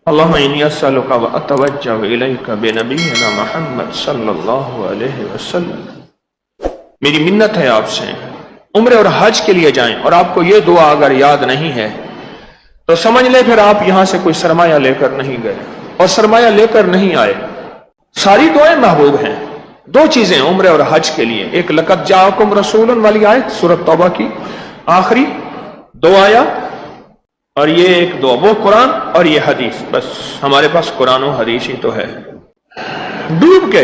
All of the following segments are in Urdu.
اللہم انی اسألک و اتوجہ الیک بنبینا محمد صلی اللہ علیہ وسلم۔ میری منت ہے آپ سے، عمرے اور حج کے لیے جائیں اور آپ کو یہ دعا اگر یاد نہیں ہے تو سمجھ لیں پھر آپ یہاں سے کوئی سرمایہ لے کر نہیں گئے اور سرمایہ لے کر نہیں آئے۔ ساری دعائیں محبوب ہیں، دو چیزیں عمرے اور حج کے لیے، ایک لقد جاءکم رسول والی آیت سورۃ توبہ کی آخری دو آیات، اور یہ ایک دعا، وہ قرآن اور یہ حدیث۔ بس ہمارے پاس قرآن و حدیث ہی تو ہے۔ ڈوب کے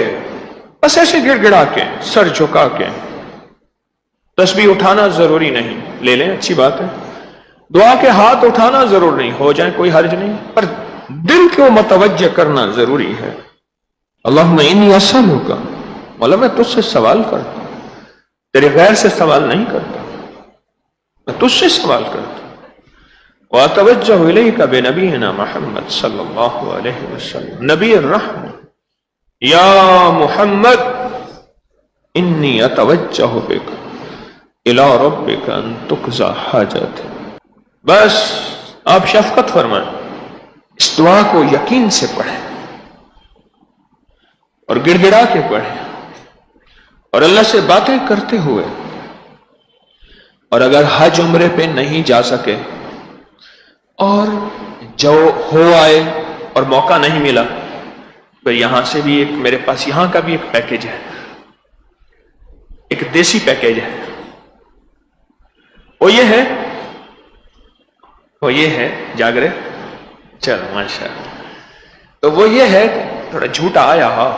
بس ایسے گڑ گڑا کے سر جھکا کے، تسبیح اٹھانا ضروری نہیں، لے لیں اچھی بات ہے، دعا کے ہاتھ اٹھانا ضرور نہیں، ہو جائے کوئی حرج نہیں، پر دل کو متوجہ کرنا ضروری ہے۔ اللہم انی اسألک، مولا میں تجھ سے سوال کرتا ہوں، تیرے غیر سے سوال نہیں کرتا، میں تجھ سے سوال کرتا ہوں۔ وَأَتَوَجَّهُ إِلَيْكَ بِنَبِيِّنَا محمد صلی اللہ علیہ وسلم، نبی الرحمہ، یا محمد انی اتوجہ بک الی ربک ان تقضی حاجت۔ بس آپ شفقت فرمائیں، اس دعا کو یقین سے پڑھیں اور گڑ گڑا کے پڑھیں اور اللہ سے باتیں کرتے ہوئے، اور اگر حج عمرے پہ نہیں جا سکے اور جو ہو آئے اور موقع نہیں ملا، پھر یہاں سے بھی ایک میرے پاس یہاں کا بھی ایک پیکیج ہے، ایک دیسی پیکیج ہے، وہ یہ ہے جاگرے چل ماشاء اللہ، تو وہ یہ ہے تھوڑا جھوٹا آیا ہا،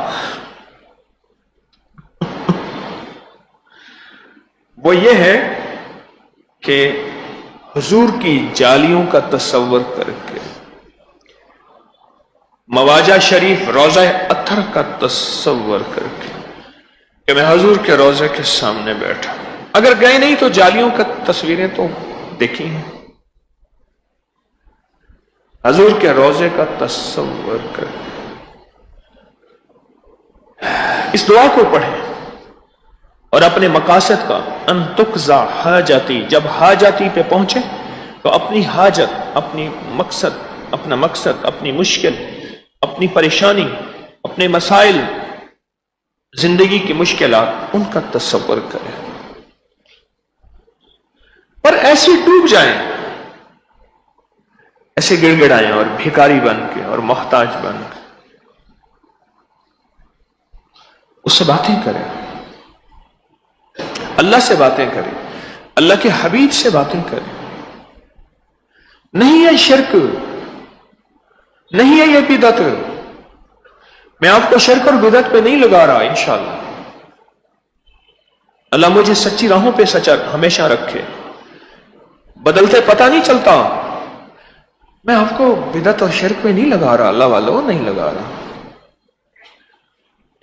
وہ یہ ہے کہ حضور کی جالیوں کا تصور کر کے، مواجہ شریف روضہ اطہر کا تصور کر کے کہ میں حضور کے روضے کے سامنے بیٹھا، اگر گئے نہیں تو جالیوں کا تصویریں تو دیکھی ہیں، حضور کے روضے کا تصور کر کے اس دعا کو پڑھیں اور اپنے مقاصد کا ان تقضی حاجتی، جب حاجتی پہ پہنچے تو اپنی حاجت، اپنی مقصد، اپنا مقصد، اپنی مشکل، اپنی پریشانی، اپنے مسائل، زندگی کی مشکلات، ان کا تصور کریں، پر ایسے ڈوب جائیں، ایسے گڑ گڑائیں اور بھکاری بن کے اور محتاج بن کے اس سے باتیں کریں، اللہ سے باتیں کریں، اللہ کے حبیب سے باتیں کریں۔ نہیں ہے شرک، نہیں ہے یہ بدعت، میں آپ کو شرک اور بدعت پہ نہیں لگا رہا، انشاءاللہ اللہ مجھے سچی راہوں پہ سچا ہمیشہ رکھے، بدلتے پتہ نہیں چلتا، میں آپ کو بدعت اور شرک پہ نہیں لگا رہا، اللہ والوں نہیں لگا رہا،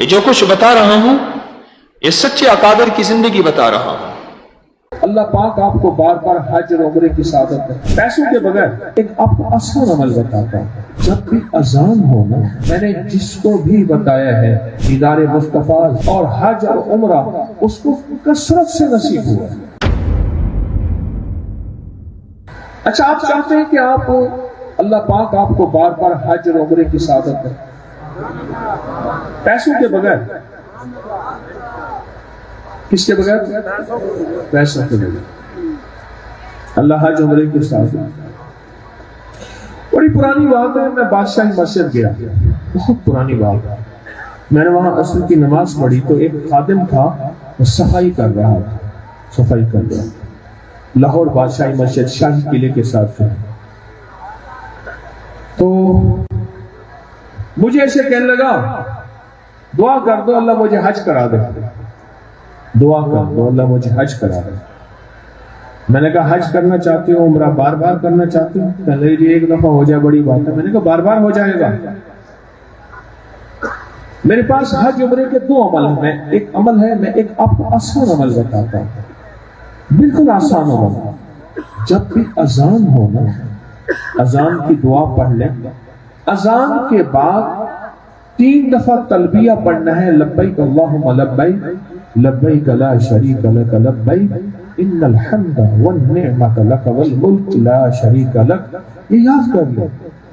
یہ جو کچھ بتا رہا ہوں یہ سچے اکابر کی زندگی بتا رہا ہوں۔ اللہ پاک آپ کو بار بار حج اور عمرے کی سعادت ہے، پیسوں کے بغیر ایک آپ کو آسان عمل بتاتا ہوں، جب بھی اذان ہو نا، میں نے جس کو بھی بتایا ہے دیدار مصطفیٰ اور حج اور عمرہ اس کو کثرت سے نصیب ہوا۔ اچھا آپ چاہتے ہیں کہ آپ اللہ پاک آپ کو بار بار حج اور عمرے کی سعادت ہے پیسوں کے بغیر، کس کے بغیر؟ پیسوں کے بغیر اللہ حج عمرے کے ساتھ۔ بڑی پرانی بات ہے، میں بادشاہی مسجد گیا، بہت پرانی بات ہے، میں نے وہاں عصر کی نماز پڑھی تو ایک خادم تھا، وہ صفائی کر رہا تھا، لاہور بادشاہی مسجد شاہی قلعے کے ساتھ تھا، تو مجھے ایسے کہنے لگا دعا کر دو اللہ مجھے حج کرا دے، دعا کر دو اللہ مجھے حج کرا دے۔ میں نے کہا حج کرنا چاہتے ہو، عمرہ بار بار کرنا چاہتے ہو؟ پہلے جی ایک دفعہ ہو جائے بڑی بات ہے، میں نے کہا بار بار ہو جائے گا، میرے پاس حج عمرے کے دو عمل ہیں، ایک عمل ہے میں ایک آپ کو آسان عمل بتاتا ہوں، بالکل آسان عمل، جب بھی اذان ہو نا، اذان کی دعا پڑھ لیں، اذان کے بعد 3 دفعہ تلبیہ پڑھنا ہے، لبیک اللہم لبیک لبیک لا شریک لک لبیک ان الحمد والنعمت لک والملک لا شریک لک، یہ یاد کر لیں،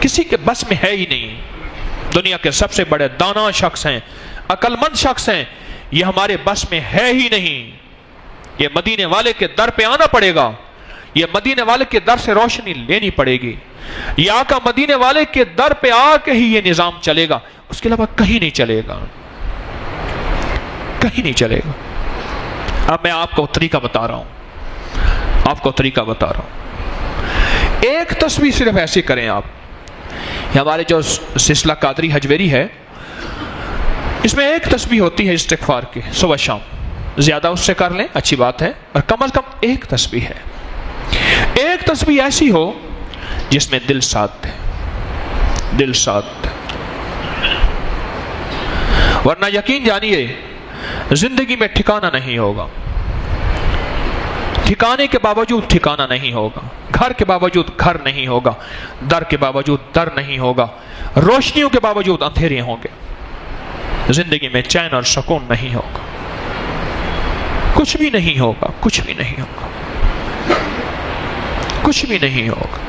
کسی کے بس میں ہے ہی نہیں. دنیا کے سب سے بڑے دانا شخص ہیں، عقل مند شخص ہیں، یہ ہمارے بس میں ہے ہی نہیں. یہ مدینے والے کے در پہ آنا پڑے گا، یہ مدینے والے کے در سے روشنی لینی پڑے گی. یہ آقا مدینے والے کے در پہ آ کے ہی یہ نظام چلے گا، اس کے علاوہ کہیں نہیں چلے گا، کہیں نہیں چلے گا. اب میں آپ کو طریقہ بتا رہا ہوں، آپ کو طریقہ بتا رہا ہوں. ایک تسبیح صرف ایسی کریں آپ. یہ ہمارے جو سلسلہ قادری حجویری ہے، اس میں ایک تسبیح ہوتی ہے استغفار کی صبح شام. زیادہ اس سے کر لیں اچھی بات ہے، اور کم از کم ایک تسبیح ہے. ایک تسبیح ایسی ہو جس میں دل ساتھ ہے، دل ساتھ ہے. ورنہ یقین جانیے زندگی میں ٹھکانہ نہیں ہوگا، ٹھکانے کے باوجود ٹھکانہ نہیں ہوگا، گھر کے باوجود گھر نہیں ہوگا، در کے باوجود در نہیں ہوگا، روشنیوں کے باوجود اندھیرے ہوں گے. زندگی میں چین اور سکون نہیں ہوگا، کچھ بھی نہیں ہوگا، کچھ بھی نہیں ہوگا، کچھ بھی نہیں ہوگا.